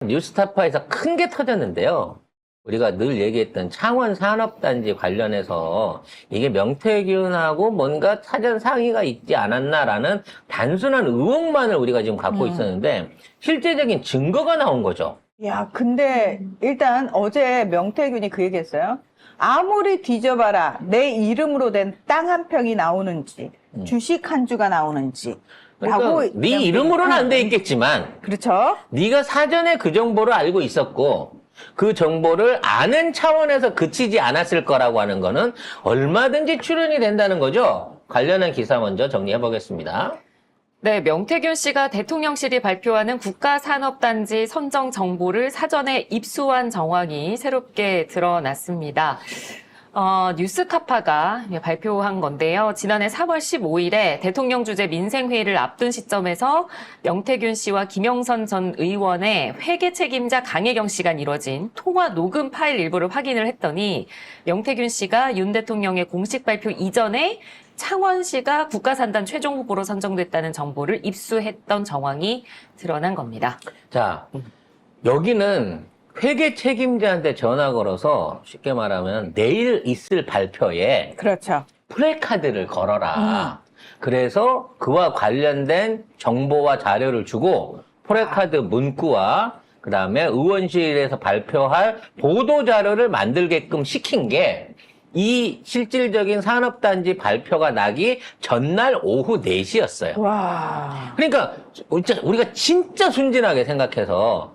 뉴스타파에서 큰 게 터졌는데요. 우리가 늘 얘기했던 창원 산업단지 관련해서 이게 명태균하고 뭔가 사전 상의가 있지 않았나라는 단순한 의혹만을 우리가 지금 갖고 있었는데 실제적인 증거가 나온 거죠. 야, 근데 일단 어제 명태균이 그 얘기했어요. 아무리 뒤져봐라 내 이름으로 된 땅 한 평이 나오는지 주식 한 주가 나오는지 그러니까 라고 네 이름으로는 안 돼 있겠지만 그렇죠. 네가 사전에 그 정보를 알고 있었고 그 정보를 아는 차원에서 그치지 않았을 거라고 하는 거는 얼마든지 추론이 된다는 거죠. 관련한 기사 먼저 정리해 보겠습니다. 네, 명태균 씨가 대통령실이 발표하는 국가산업단지 선정 정보를 사전에 입수한 정황이 새롭게 드러났습니다. 뉴스카파가 발표한 건데요. 지난해 3월 15일에 대통령 주재 민생회의를 앞둔 시점에서 명태균 씨와 김영선 전 의원의 회계 책임자 강혜경 씨가 이뤄진 통화 녹음 파일 일부를 확인을 했더니 명태균 씨가 윤 대통령의 공식 발표 이전에 창원시가 국가산단 최종 후보로 선정됐다는 정보를 입수했던 정황이 드러난 겁니다. 자, 여기는 회계 책임자한테 전화 걸어서 쉽게 말하면 내일 있을 발표에 그렇죠. 플래카드를 걸어라. 그래서 그와 관련된 정보와 자료를 주고 플래카드 문구와 그다음에 의원실에서 발표할 보도 자료를 만들게끔 시킨 게 이 실질적인 산업단지 발표가 나기 전날 오후 4시였어요. 와. 그러니까 우리가 진짜 순진하게 생각해서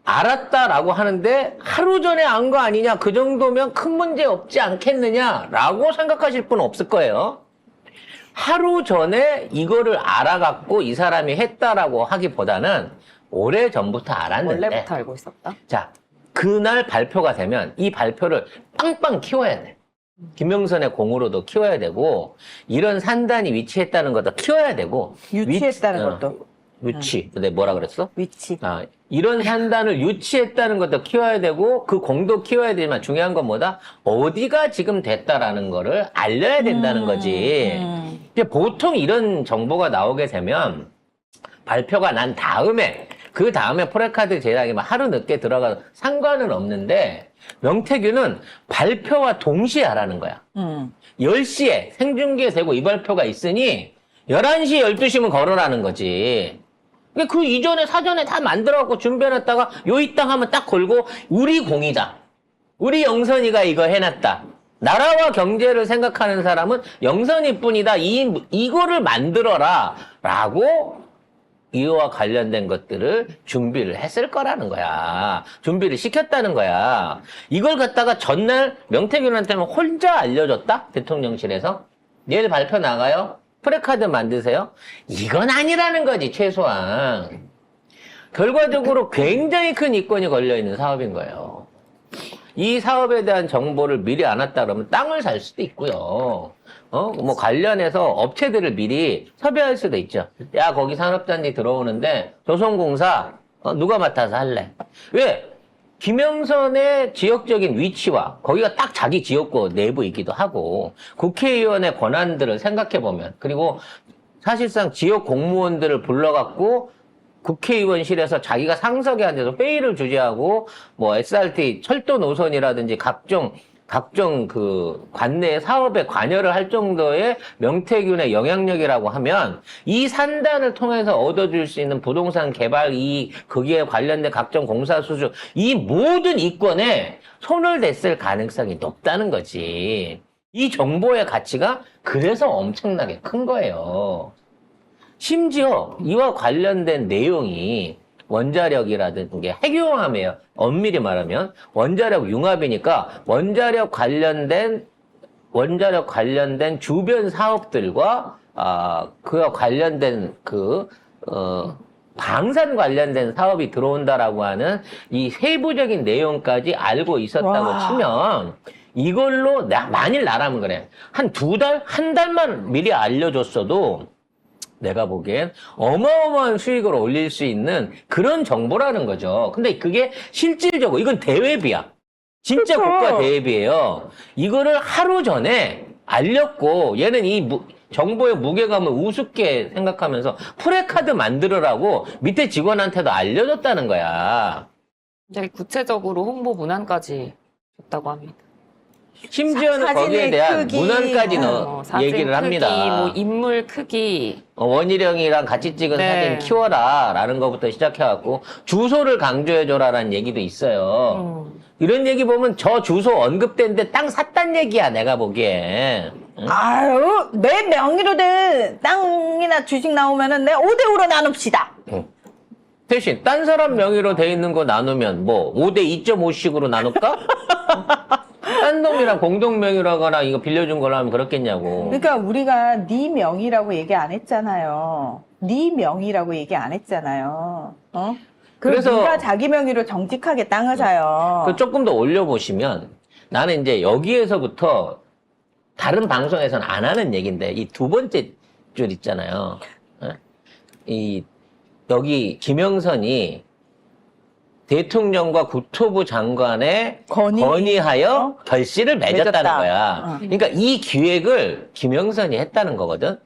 알았다라고 하는데 하루 전에 안 거 아니냐, 그 정도면 큰 문제 없지 않겠느냐라고 생각하실 분 없을 거예요. 하루 전에 이거를 알아갖고 이 사람이 했다라고 하기보다는 오래전부터 알았는데 원래부터 알고 있었다. 자, 그날 발표가 되면 이 발표를 빵빵 키워야 돼. 김영선의 공으로도 키워야 되고 이런 산단이 위치했다는 것도 키워야 되고 유치했다는 것도. 유치. 근데 뭐라 그랬어? 위치. 이런 산단을 유치했다는 것도 키워야 되고 그 공도 키워야 되지만 중요한 건 뭐다? 어디가 지금 됐다라는 거를 알려야 된다는 거지. 이제 보통 이런 정보가 나오게 되면 발표가 난 다음에 그 다음에 프레카드 제작이 막 하루 늦게 들어가도 상관은 없는데 명태균은 발표와 동시에 하라는 거야. 10시에 생중계 되고 이 발표가 있으니 11시, 12시면 걸어라는 거지. 그 이전에 사전에 다 만들어갖고 준비해놨다가 요 땅 하면 딱 걸고 우리 공이다. 우리 영선이가 이거 해놨다. 나라와 경제를 생각하는 사람은 영선이 뿐이다. 이거를 만들어라. 라고 이와 관련된 것들을 준비를 했을 거라는 거야. 준비를 시켰다는 거야. 이걸 갖다가 전날 명태균한테는 혼자 알려줬다? 대통령실에서. 내일 발표 나가요? 프레카드 만드세요? 이건 아니라는 거지, 최소한. 결과적으로 굉장히 큰 이권이 걸려있는 사업인 거예요. 이 사업에 대한 정보를 미리 안 왔다 그러면 땅을 살 수도 있고요. 뭐 관련해서 업체들을 미리 섭외할 수도 있죠. 야, 거기 산업단지 들어오는데 조선공사 누가 맡아서 할래? 왜? 김영선의 지역적인 위치와 거기가 딱 자기 지역구 내부이기도 하고 국회의원의 권한들을 생각해보면 그리고 사실상 지역 공무원들을 불러갖고 국회의원실에서 자기가 상석에 앉아서 회의를 주재하고 뭐 SRT 철도 노선이라든지 각종 그 관내 사업에 관여를 할 정도의 명태균의 영향력이라고 하면 이 산단을 통해서 얻어줄 수 있는 부동산 개발 이익, 거기에 관련된 각종 공사 수주 이 모든 이권에 손을 댔을 가능성이 높다는 거지. 이 정보의 가치가 그래서 엄청나게 큰 거예요. 심지어 이와 관련된 내용이 원자력이라든지 핵융합이에요. 엄밀히 말하면 원자력 융합이니까 원자력 관련된 주변 사업들과 그와 관련된 방산 관련된 사업이 들어온다라고 하는 이 세부적인 내용까지 알고 있었다고 치면 이걸로 만일 나라면 그래. 한 2달, 한 달만 미리 알려줬어도 내가 보기엔 어마어마한 수익을 올릴 수 있는 그런 정보라는 거죠. 근데 그게 실질적으로 이건 대회비야. 진짜 그쵸. 국가 대회비예요. 이거를 하루 전에 알렸고 얘는 정보의 무게감을 우습게 생각하면서 프레카드 만들으라고 밑에 직원한테도 알려줬다는 거야. 굉장히 구체적으로 홍보 문안까지 줬다고 합니다. 심지어는 사진의 거기에 대한 크기, 문안까지 사진 얘기를 크기, 합니다. 뭐 인물 크기. 원희룡이랑 같이 찍은 네. 사진 키워라 라는 것부터 시작해갖고 주소를 강조해줘라라는 얘기도 있어요. 이런 얘기 보면 저 주소 언급된데 땅 샀단 얘기야 내가 보기에. 아유, 내 명의로 된 땅이나 주식 나오면은 내 5대5로 나눕시다. 대신 딴 사람 명의로 돼 있는 거 나누면 뭐 5대 2.5씩으로 나눌까? 딴 놈이랑 공동 명의로 하거나 이거 빌려준 걸로 하면 그렇겠냐고. 그러니까 우리가 네 명의라고 얘기 안 했잖아요. 네 명의라고 얘기 안 했잖아요. 어? 그래서 누가 자기 명의로 정직하게 땅을 사요. 그 조금 더 올려보시면 나는 이제 여기에서부터 다른 방송에서는 안 하는 얘기인데 이 두 번째 줄 있잖아요. 여기 김영선이 대통령과 국토부 장관의 건의하여 결실을 맺었다는 맺었다. 거야. 그러니까 이 기획을 김영선이 했다는 거거든.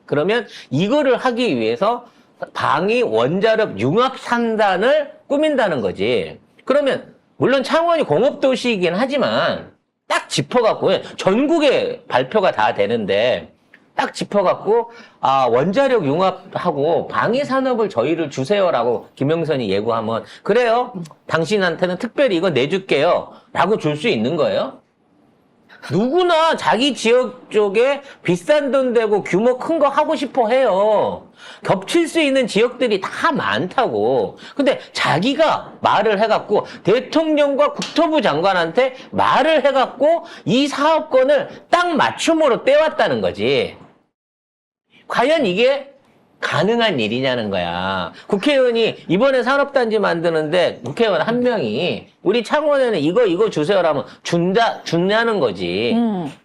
그러면 이거를 하기 위해서 방위 원자력 융합 산단을 꾸민다는 거지. 그러면 물론 창원이 공업도시이긴 하지만 딱 짚어갖고 전국에 발표가 다 되는데 딱 짚어갖고 원자력 융합하고 방위 산업을 저희를 주세요라고 김영선이 예고하면 그래요. 당신한테는 특별히 이거 내줄게요. 라고 줄 수 있는 거예요. 누구나 자기 지역 쪽에 비싼 돈 되고 규모 큰 거 하고 싶어 해요. 겹칠 수 있는 지역들이 다 많다고. 근데 자기가 말을 해갖고 대통령과 국토부 장관한테 말을 해갖고 이 사업권을 딱 맞춤으로 떼왔다는 거지. 과연 이게 가능한 일이냐는 거야. 국회의원이 이번에 산업단지 만드는데 국회의원 한 명이 우리 창원에는 이거 주세요라면 준다는 거지.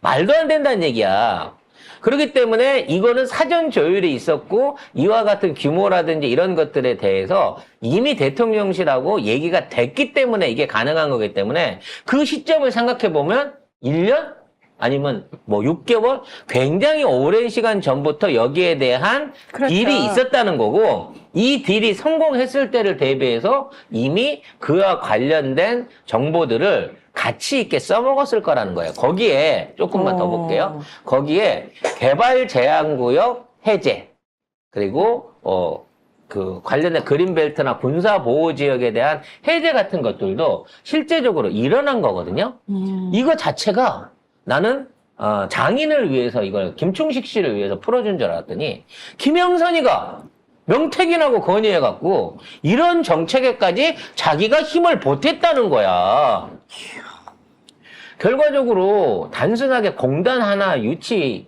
말도 안 된다는 얘기야. 그렇기 때문에 이거는 사전 조율이 있었고 이와 같은 규모라든지 이런 것들에 대해서 이미 대통령실하고 얘기가 됐기 때문에 이게 가능한 거기 때문에 그 시점을 생각해 보면 1년? 아니면 뭐 6개월? 굉장히 오랜 시간 전부터 여기에 대한 그렇죠. 딜이 있었다는 거고 이 딜이 성공했을 때를 대비해서 이미 그와 관련된 정보들을 가치 있게 써먹었을 거라는 거예요. 거기에 조금만 더 볼게요. 거기에 개발 제한구역 해제 그리고 그 관련된 그린벨트나 군사보호지역에 대한 해제 같은 것들도 실제적으로 일어난 거거든요. 이거 자체가 나는 장인을 위해서 이걸 김충식 씨를 위해서 풀어준 줄 알았더니 김영선이가 명태균하고 건의해갖고 이런 정책에까지 자기가 힘을 보탰다는 거야. 결과적으로 단순하게 공단 하나 유치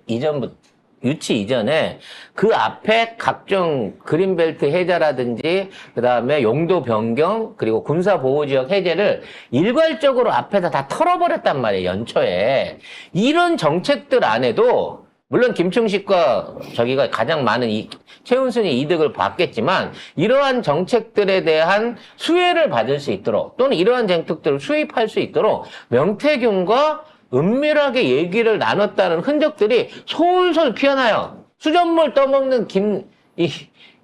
이전에 그 앞에 각종 그린벨트 해제라든지 그다음에 용도 변경 그리고 군사보호지역 해제를 일괄적으로 앞에다 다 털어버렸단 말이에요. 연초에. 이런 정책들 안에도 물론 김충식과 저기가 가장 많은 최은순이 이득을 받겠지만 이러한 정책들에 대한 수혜를 받을 수 있도록 또는 이러한 정책들을 수입할 수 있도록 명태균과 은밀하게 얘기를 나눴다는 흔적들이 솔솔 피어나요. 수돗물 떠먹는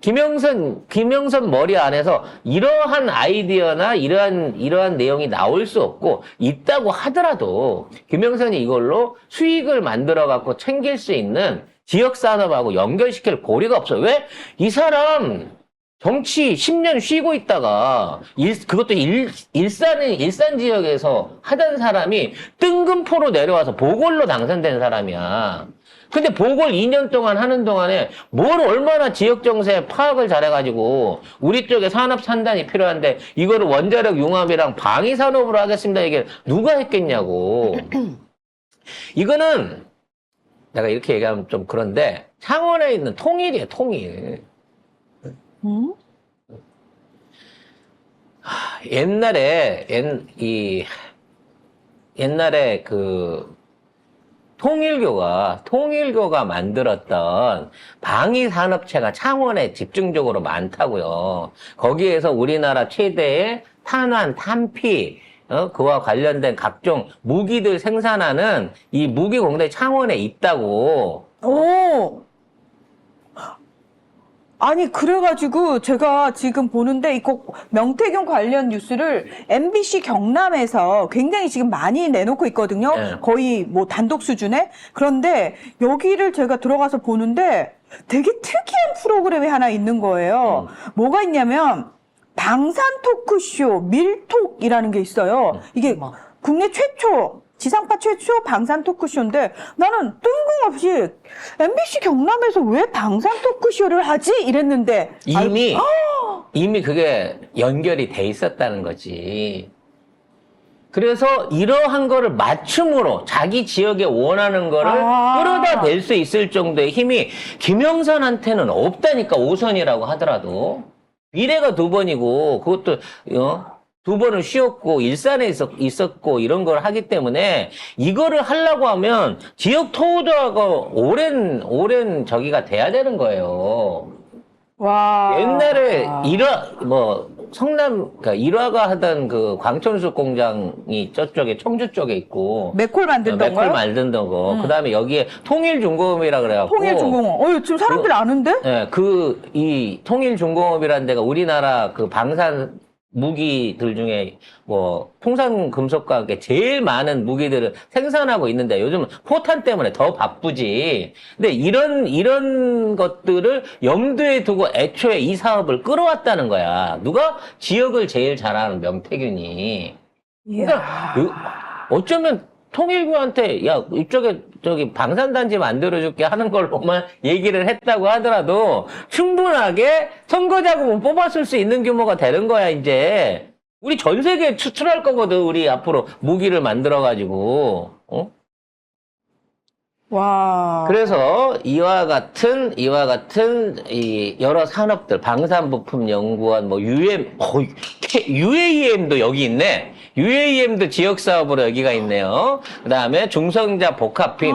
김영선 머리 안에서 이러한 아이디어나 이러한 내용이 나올 수 없고 있다고 하더라도 김영선이 이걸로 수익을 만들어 갖고 챙길 수 있는 지역 산업하고 연결시킬 고리가 없어요. 왜? 이 사람 정치 10년 쉬고 있다가 그것도 일산 지역에서 하던 사람이 뜬금포로 내려와서 보궐로 당선된 사람이야. 근데 보궐 2년 동안 하는 동안에 뭘 얼마나 지역 정세 파악을 잘해가지고 우리 쪽에 산업 산단이 필요한데 이거를 원자력 융합이랑 방위 산업으로 하겠습니다. 이게 누가 했겠냐고. 이거는 내가 이렇게 얘기하면 좀 그런데 창원에 있는 통일이에요, 통일. 옛날에 그 통일교가 만들었던 방위 산업체가 창원에 집중적으로 많다고요. 거기에서 우리나라 최대의 탄환, 탄피, 그와 관련된 각종 무기들 생산하는 이 무기 공장이 창원에 있다고. 오. 아니, 그래가지고 제가 지금 보는데 이거 명태균 관련 뉴스를 MBC 경남에서 굉장히 지금 많이 내놓고 있거든요. 네. 거의 뭐 단독 수준에. 그런데 여기를 제가 들어가서 보는데 되게 특이한 프로그램이 하나 있는 거예요. 뭐가 있냐면 방산 토크쇼 밀톡이라는 게 있어요. 이게 국내 최초 지상파 최초 방산 토크쇼인데 나는 뜬금없이 MBC 경남에서 왜 방산 토크쇼를 하지? 이랬는데 이미 그게 연결이 돼 있었다는 거지. 그래서 이러한 거를 맞춤으로 자기 지역에 원하는 거를 끌어다 댈 수 있을 정도의 힘이 김영선한테는 없다니까. 5선이라고 하더라도. 미래가 2번이고 그것도 2번은 쉬었고 일산에 있었고 이런 걸 하기 때문에 이거를 하려고 하면 지역 토호도하고 오랜 저기가 돼야 되는 거예요. 와. 옛날에 그러니까 일화가 하던 그 광천수 공장이 저쪽에 청주 쪽에 있고 맥콜 만든던 맥콜 거요? 만든던 거. 그다음에 여기에 통일중공업이라 그래갖고 통일중공업. 지금 사람들이 아는데? 네, 이 통일중공업이라는 데가 우리나라 그 방산 무기들 중에 뭐 풍산금속과학에 제일 많은 무기들을 생산하고 있는데 요즘 포탄 때문에 더 바쁘지. 근데 이런 것들을 염두에 두고 애초에 이 사업을 끌어왔다는 거야. 누가? 지역을 제일 잘 아는 명태균이. 그러니까 어쩌면 통일부한테 야 이쪽에 저기 방산단지 만들어줄게 하는 걸로만 얘기를 했다고 하더라도 충분하게 선거자금을 뽑았을 수 있는 규모가 되는 거야. 이제 우리 전 세계에 수출할 거거든. 우리 앞으로 무기를 만들어가지고. 와. 그래서 이와 같은 이 여러 산업들, 방산부품연구원, 뭐 UAM도 여기 있네. UAM도 지역 사업으로 여기가 있네요. 그다음에 중성자 복합빔,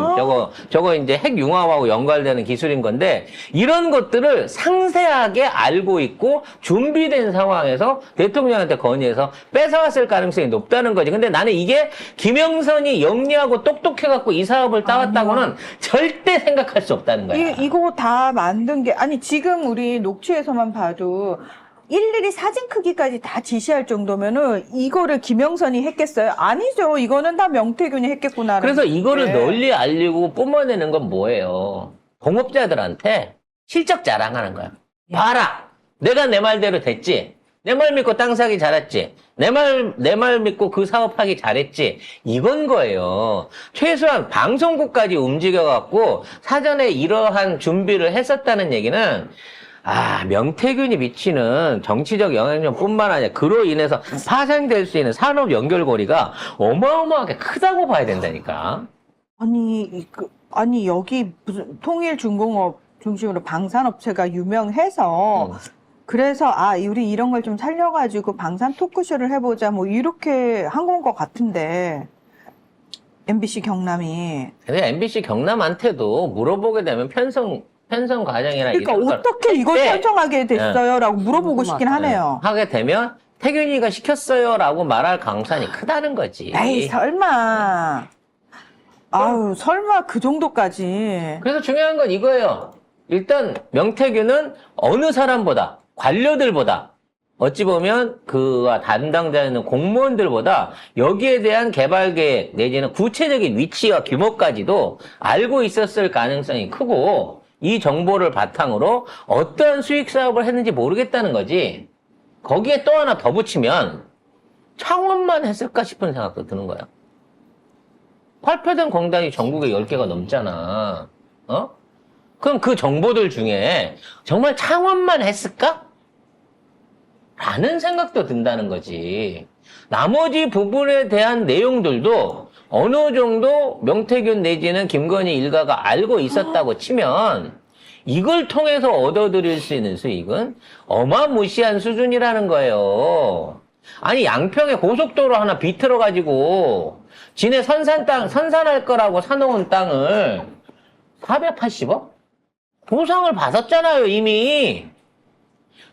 저거 이제 핵융합하고 연관되는 기술인 건데 이런 것들을 상세하게 알고 있고 준비된 상황에서 대통령한테 건의해서 뺏어왔을 가능성이 높다는 거지. 근데 나는 이게 김영선이 영리하고 똑똑해갖고 이 사업을 따왔다고는 절대 생각할 수 없다는 거야. 이거 다 만든 게, 아니, 지금 우리 녹취에서만 봐도 일일이 사진 크기까지 다 지시할 정도면은 이거를 김영선이 했겠어요? 아니죠. 이거는 다 명태균이 했겠구나. 그래서 이거를 널리 알리고 뿜어내는 건 뭐예요? 동업자들한테 실적 자랑하는 거야. 봐라! 내가 내 말대로 됐지? 내 말 믿고 땅 사기 잘했지? 내 말 믿고 그 사업하기 잘했지? 이건 거예요. 최소한 방송국까지 움직여갖고 사전에 이러한 준비를 했었다는 얘기는 명태균이 미치는 정치적 영향력뿐만 아니라 그로 인해서 파생될 수 있는 산업 연결고리가 어마어마하게 크다고 봐야 된다니까. 아니, 여기 무슨 통일중공업 중심으로 방산업체가 유명해서 그래서 우리 이런 걸 좀 살려가지고 방산 토크쇼를 해보자 뭐 이렇게 한 건 것 같은데 MBC 경남이. 근데 MBC 경남한테도 물어보게 되면 편성 과정이나 그러니까 이런 걸 어떻게 이걸 설정하게 됐어요? 라고 물어보고 싶긴 하네요. 하게 되면 태균이가 시켰어요 라고 말할 가능성이 크다는 거지. 에이, 설마. 아유, 설마 그 정도까지. 그래서 중요한 건 이거예요. 일단 명태균은 어느 사람보다 관료들보다 어찌 보면 그와 담당자 있는 공무원들보다 여기에 대한 개발 계획 내지는 구체적인 위치와 규모까지도 알고 있었을 가능성이 크고 이 정보를 바탕으로 어떠한 수익 사업을 했는지 모르겠다는 거지. 거기에 또 하나 더 붙이면 창원만 했을까 싶은 생각도 드는 거야. 활패된 공단이 전국에 10개가 넘잖아. 그럼 그 정보들 중에 정말 창원만 했을까? 라는 생각도 든다는 거지. 나머지 부분에 대한 내용들도 어느 정도 명태균 내지는 김건희 일가가 알고 있었다고 치면 이걸 통해서 얻어들일 수 있는 수익은 어마무시한 수준이라는 거예요. 아니 양평에 고속도로 하나 비틀어가지고 지네 선산할 거라고 사놓은 땅을 480억? 보상을 받았잖아요 이미.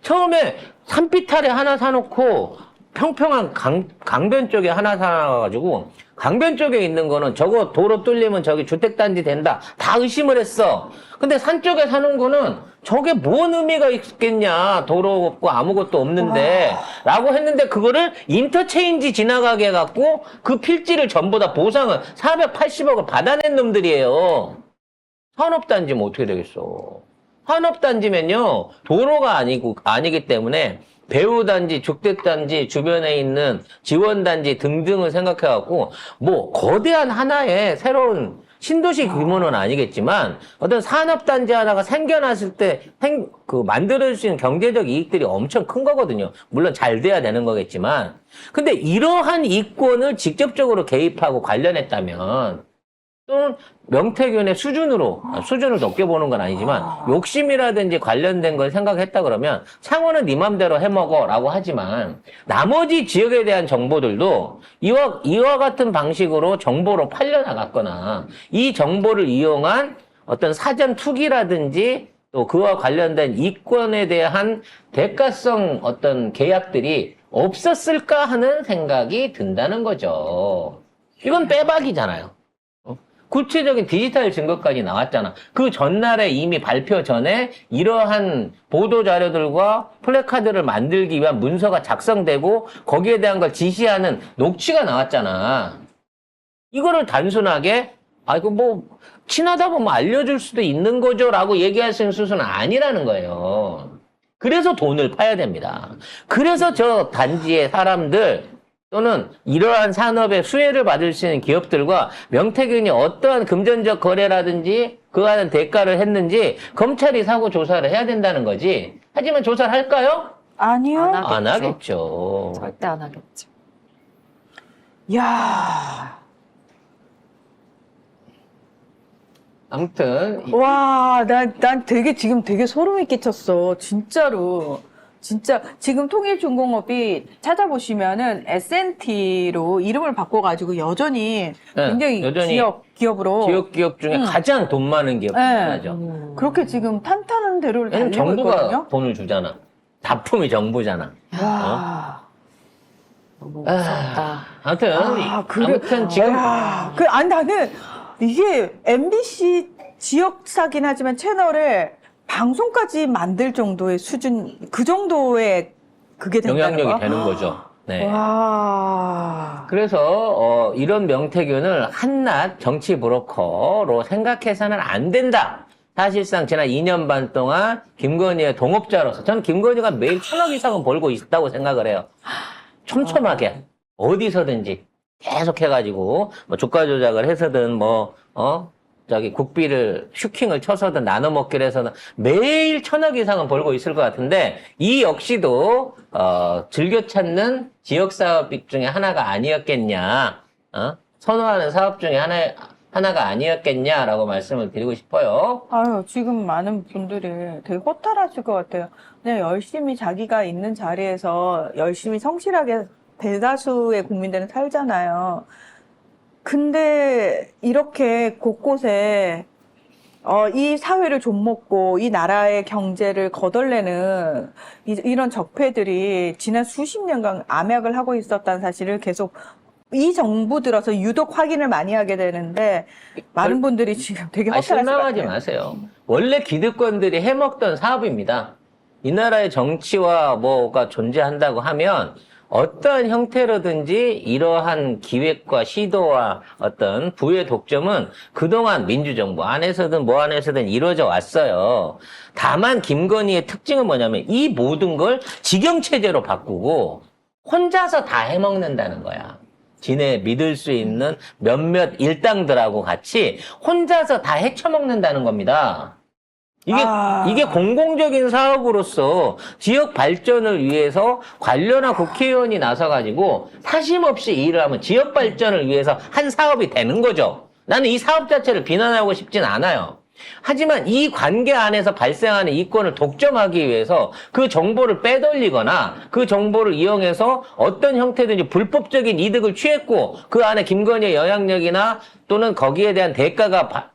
처음에 산비탈에 하나 사놓고 평평한 강변 쪽에 하나 살아가지고 강변 쪽에 있는 거는 저거 도로 뚫리면 저기 주택단지 된다. 다 의심을 했어. 근데 산 쪽에 사는 거는 저게 뭔 의미가 있겠냐. 도로 없고 아무것도 없는데. 라고 했는데 그거를 인터체인지 지나가게 해갖고 그 필지를 전부 다 보상을 480억을 받아낸 놈들이에요. 산업단지면 어떻게 되겠어. 산업단지면요. 도로가 아니기 때문에 배후단지, 주택단지, 주변에 있는 지원단지 등등을 생각해갖고, 뭐, 거대한 하나의 새로운 신도시 규모는 아니겠지만, 어떤 산업단지 하나가 생겨났을 때, 만들어질 수 있는 경제적 이익들이 엄청 큰 거거든요. 물론 잘 돼야 되는 거겠지만. 근데 이러한 이권을 직접적으로 개입하고 관련했다면, 또는 명태균의 수준을 높게 보는 건 아니지만 욕심이라든지 관련된 걸 생각했다 그러면 창원은 네 맘대로 해먹어 라고 하지만 나머지 지역에 대한 정보들도 이와 같은 방식으로 정보로 팔려나갔거나 이 정보를 이용한 어떤 사전 투기라든지 또 그와 관련된 이권에 대한 대가성 어떤 계약들이 없었을까 하는 생각이 든다는 거죠. 이건 빼박이잖아요. 구체적인 디지털 증거까지 나왔잖아. 그 전날에 이미 발표 전에 이러한 보도자료들과 플래카드를 만들기 위한 문서가 작성되고 거기에 대한 걸 지시하는 녹취가 나왔잖아. 이거를 단순하게 이거 뭐 친하다 보면 알려줄 수도 있는 거죠 라고 얘기할 수 있는 수준은 아니라는 거예요. 그래서 돈을 파야 됩니다. 그래서 저 단지의 사람들 또는 이러한 산업의 수혜를 받을 수 있는 기업들과 명태균이 어떠한 금전적 거래라든지 그하는 대가를 했는지 검찰이 사고 조사를 해야 된다는 거지. 하지만 조사를 할까요? 아니요. 안 하겠죠. 절대 안 하겠죠. 야. 아무튼 와, 난 지금 되게 소름이 끼쳤어. 진짜로. 진짜 지금 통일중공업이 찾아보시면은 S&T로 이름을 바꿔가지고 여전히 굉장히 기업으로 지역 기업 중에 가장 돈 많은 기업 하나죠. 그렇게 지금 탄탄한 대로를 달리고 정부가 있거든요. 돈을 주잖아. 납품이 정부잖아. 와. 너무 무섭다. 아무튼 지금 아니 나는 이게 MBC 지역사긴 하지만 채널에 방송까지 만들 정도의 수준, 그 정도의 그게 된다는 영향력이 거야? 되는 거죠. 네. 와. 그래서 이런 명태균을 한낱 정치 브로커로 생각해서는 안 된다. 사실상 지난 2년 반 동안 김건희의 동업자로서 저는 김건희가 매일 1,000억 이상은 벌고 있다고 생각을 해요. 촘촘하게 어디서든지 계속 해가지고 뭐 주가 조작을 해서든 국비를 슈킹을 쳐서든 나눠 먹기를 해서든 매일 1,000억 이상은 벌고 있을 것 같은데 이 역시도 즐겨 찾는 지역 사업 중에 하나가 아니었겠냐, 선호하는 사업 중에 하나가 아니었겠냐라고 말씀을 드리고 싶어요. 아유, 지금 많은 분들이 되게 허탈하실 것 같아요. 그냥 열심히 자기가 있는 자리에서 열심히 성실하게 대다수의 국민들은 살잖아요. 근데 이렇게 곳곳에 이 사회를 좀먹고 이 나라의 경제를 거덜내는 이런 적폐들이 지난 수십 년간 암약을 하고 있었다는 사실을 계속 이 정부 들어서 유독 확인을 많이 하게 되는데 많은 분들이 지금 되게 허탈하실 것 실망하지 같아요. 마세요. 원래 기득권들이 해먹던 사업입니다. 이 나라의 정치와 뭐가 존재한다고 하면 어떠한 형태로든지 이러한 기획과 시도와 어떤 부의 독점은 그동안 민주정부 안에서든 뭐 안에서든 이루어져 왔어요. 다만 김건희의 특징은 뭐냐면 이 모든 걸 직영체제로 바꾸고 혼자서 다 해먹는다는 거야. 지네 믿을 수 있는 몇몇 일당들하고 같이 혼자서 다 헤쳐먹는다는 겁니다. 이게 공공적인 사업으로서 지역 발전을 위해서 관련한 국회의원이 나서가지고 사심없이 일을 하면 지역 발전을 위해서 한 사업이 되는 거죠. 나는 이 사업 자체를 비난하고 싶진 않아요. 하지만 이 관계 안에서 발생하는 이권을 독점하기 위해서 그 정보를 빼돌리거나 그 정보를 이용해서 어떤 형태든지 불법적인 이득을 취했고 그 안에 김건희의 영향력이나 또는 거기에 대한 대가가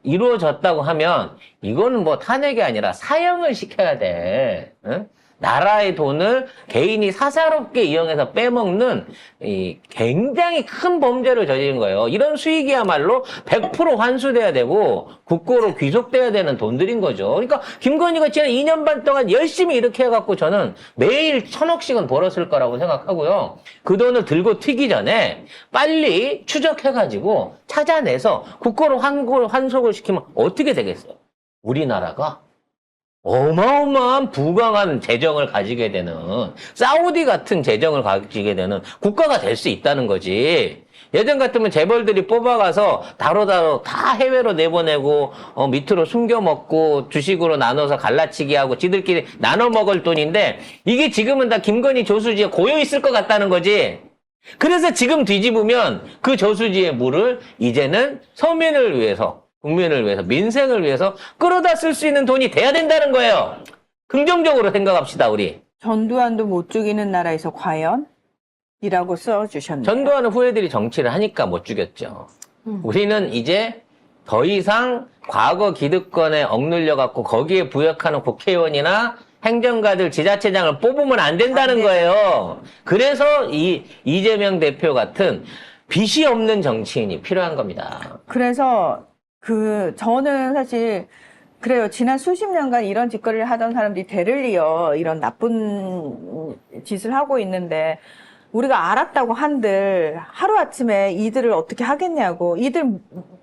이루어졌다고 하면 이거는 뭐 탄핵이 아니라 사형을 시켜야 돼. 응? 나라의 돈을 개인이 사사롭게 이용해서 빼먹는 이 굉장히 큰 범죄를 저지른 거예요. 이런 수익이야말로 100% 환수돼야 되고 국고로 귀속돼야 되는 돈들인 거죠. 그러니까 김건희가 지난 2년 반 동안 열심히 이렇게 해갖고 저는 매일 1,000억씩은 벌었을 거라고 생각하고요. 그 돈을 들고 튀기 전에 빨리 추적해가지고 찾아내서 국고로 환속을 시키면 어떻게 되겠어요? 우리나라가 어마어마한 부강한 재정을 가지게 되는 사우디 같은 재정을 가지게 되는 국가가 될 수 있다는 거지. 예전 같으면 재벌들이 뽑아가서 다로다로 다 해외로 내보내고 밑으로 숨겨먹고 주식으로 나눠서 갈라치기 하고 지들끼리 나눠 먹을 돈인데 이게 지금은 다 김건희 조수지에 고여 있을 것 같다는 거지. 그래서 지금 뒤집으면 그 저수지의 물을 이제는 서민을 위해서 국민을 위해서, 민생을 위해서 끌어다 쓸 수 있는 돈이 돼야 된다는 거예요. 긍정적으로 생각합시다, 우리. 전두환도 못 죽이는 나라에서 과연? 이라고 써주셨네요. 전두환은 후예들이 정치를 하니까 못 죽였죠. 우리는 이제 더 이상 과거 기득권에 억눌려갖고 거기에 부역하는 국회의원이나 행정가들, 지자체장을 뽑으면 안 된다는 거예요. 그래서 이재명 대표 같은 빚이 없는 정치인이 필요한 겁니다. 그래서 저는 사실 그래요. 지난 수십 년간 이런 짓거리를 하던 사람들이 대를 이어 이런 나쁜 짓을 하고 있는데 우리가 알았다고 한들 하루아침에 이들을 어떻게 하겠냐고, 이들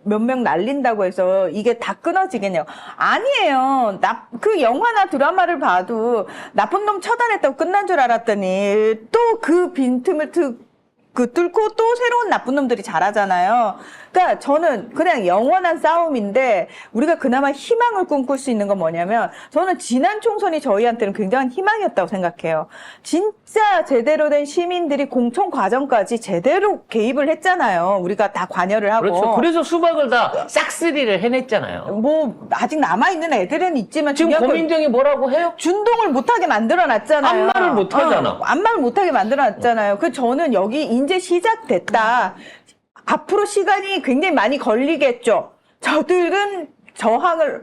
몇 명 날린다고 해서 이게 다 끊어지겠냐고. 아니에요. 그 영화나 드라마를 봐도 나쁜 놈 처단했다고 끝난 줄 알았더니 또 그 빈틈을 뚫고 또 새로운 나쁜 놈들이 자라잖아요. 그러니까 저는 그냥 영원한 싸움인데 우리가 그나마 희망을 꿈꿀 수 있는 건 뭐냐면 저는 지난 총선이 저희한테는 굉장한 희망이었다고 생각해요. 진짜 제대로 된 시민들이 공천 과정까지 제대로 개입을 했잖아요. 우리가 다 관여를 하고. 그렇죠. 그래서 수박을 다 싹쓸이를 해냈잖아요. 뭐 아직 남아있는 애들은 있지만 지금 고민정이 뭐라고 해요? 준동을 못하게 만들어놨잖아요. 아무 말을 못하잖아. 아무 말 못하게 만들어놨잖아요. 저는 여기 이제 시작됐다. 앞으로 시간이 굉장히 많이 걸리겠죠. 저들은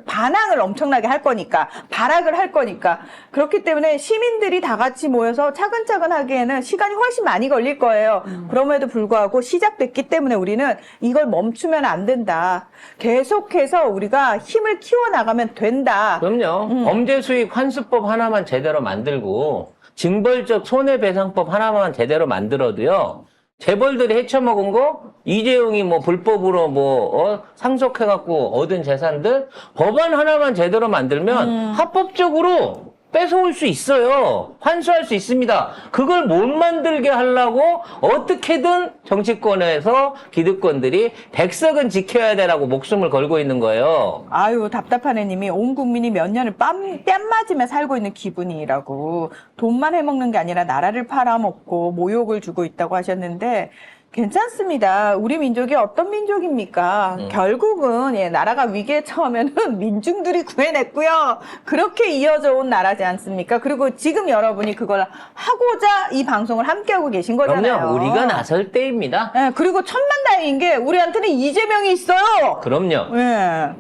반항을 엄청나게 할 거니까, 발악을 할 거니까. 그렇기 때문에 시민들이 다 같이 모여서 차근차근 하기에는 시간이 훨씬 많이 걸릴 거예요. 그럼에도 불구하고 시작됐기 때문에 우리는 이걸 멈추면 안 된다. 계속해서 우리가 힘을 키워나가면 된다. 그럼요. 범죄 수익 환수법 하나만 제대로 만들고 징벌적 손해배상법 하나만 제대로 만들어도요. 재벌들이 헤쳐먹은 거 이재용이 뭐 불법으로 상속해갖고 얻은 재산들 법안 하나만 제대로 만들면 합법적으로 뺏어올 수 있어요. 환수할 수 있습니다. 그걸 못 만들게 하려고 어떻게든 정치권에서 기득권들이 백석은 지켜야 되라고 목숨을 걸고 있는 거예요. 아유, 답답한 애님이 온 국민이 몇 년을 뺨 맞으며 살고 있는 기분이라고. 돈만 해먹는 게 아니라 나라를 팔아먹고 모욕을 주고 있다고 하셨는데 괜찮습니다. 우리 민족이 어떤 민족입니까? 결국은 나라가 위기에 처하면은 민중들이 구해냈고요. 그렇게 이어져 온 나라지 않습니까? 그리고 지금 여러분이 그걸 하고자 이 방송을 함께하고 계신 거잖아요. 그럼요. 우리가 나설 때입니다. 네, 그리고 천만다행인 게 우리한테는 이재명이 있어요. 그럼요. 네.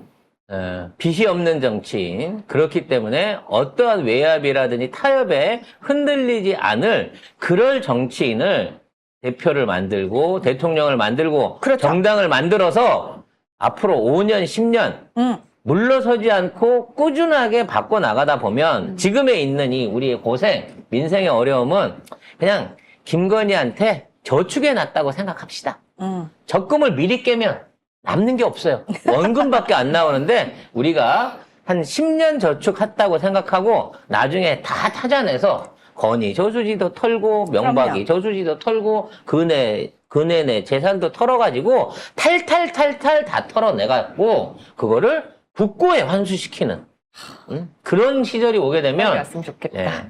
빚이 없는 정치인. 그렇기 때문에 어떠한 외압이라든지 타협에 흔들리지 않을 그럴 정치인을 대표를 만들고 대통령을 만들고 그렇죠. 정당을 만들어서 앞으로 5년, 10년 물러서지 않고 꾸준하게 바꿔나가다 보면 지금에 있는 이 우리의 고생, 민생의 어려움은 그냥 김건희한테 저축해놨다고 생각합시다. 적금을 미리 깨면 남는 게 없어요. 원금밖에 안 나오는데 우리가 한 10년 저축했다고 생각하고 나중에 다 찾아내서 건희 저수지도 털고 명박이 저수지도 털고 근해내 재산도 털어가지고 탈탈 다 털어내갖고 그거를 국고에 환수시키는 그런 시절이 오게 되면 왔으면 좋겠다.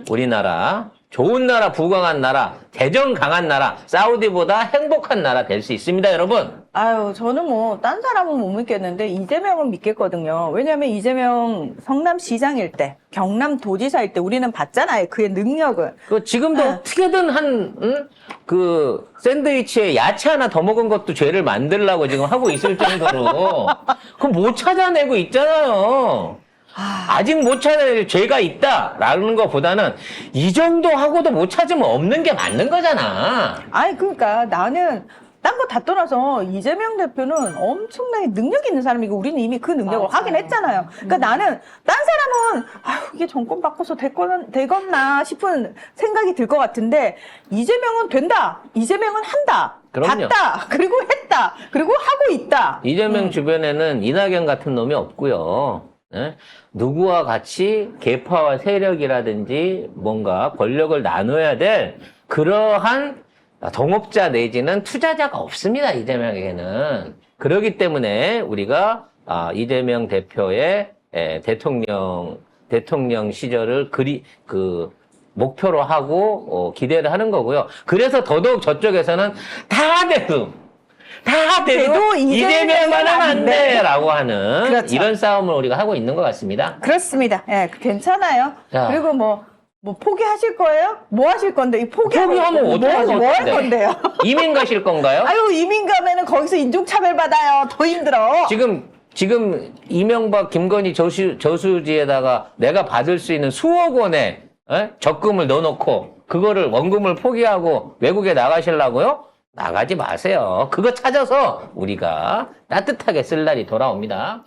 우리나라 좋은 나라, 부강한 나라, 재정 강한 나라, 사우디보다 행복한 나라 될 수 있습니다, 여러분. 아유, 저는 딴 사람은 못 믿겠는데, 이재명은 믿겠거든요. 왜냐면 이재명 성남시장일 때, 경남도지사일 때 우리는 봤잖아요. 그의 능력을. 지금도 어떻게든 샌드위치에 야채 하나 더 먹은 것도 죄를 만들려고 지금 하고 있을 정도로, 그거 못 찾아내고 있잖아요. 아직 못 찾을 죄가 있다라는 것보다는 이 정도 하고도 못 찾으면 없는 게 맞는 거잖아. 아니 그러니까 나는 딴 거 다 떠나서 이재명 대표는 엄청나게 능력 있는 사람이고 우리는 이미 그 능력을 맞아. 확인했잖아요. 그러니까 나는 딴 사람은 아유 이게 정권 바꿔서 되겠나 싶은 생각이 들 것 같은데 이재명은 된다. 이재명은 한다. 그럼요. 봤다. 그리고 했다. 그리고 하고 있다. 이재명 주변에는 이낙연 같은 놈이 없고요. 예? 누구와 같이 계파와 세력이라든지 뭔가 권력을 나눠야 될 그러한 동업자 내지는 투자자가 없습니다. 이재명에게는. 그렇기 때문에 우리가 이재명 대표의 대통령 시절을 목표로 하고 기대를 하는 거고요. 그래서 더더욱 저쪽에서는 다 돼도 이재명만 하면 안 돼라고 하는 그렇죠. 이런 싸움을 우리가 하고 있는 것 같습니다. 그렇습니다. 예, 괜찮아요. 자. 그리고 뭐 포기하실 거예요? 뭐 하실 건데? 이 포기하면 어떻게 하실 뭐 할 건데? 건데요? 이민 가실 건가요? 아유, 이민 가면은 거기서 인종차별 받아요. 더 힘들어. 지금 이명박, 김건희 저수지에다가 내가 받을 수 있는 수억 원의 적금을 넣어놓고 그거를 원금을 포기하고 외국에 나가시려고요? 나가지 마세요. 그거 찾아서 우리가 따뜻하게 쓸 날이 돌아옵니다.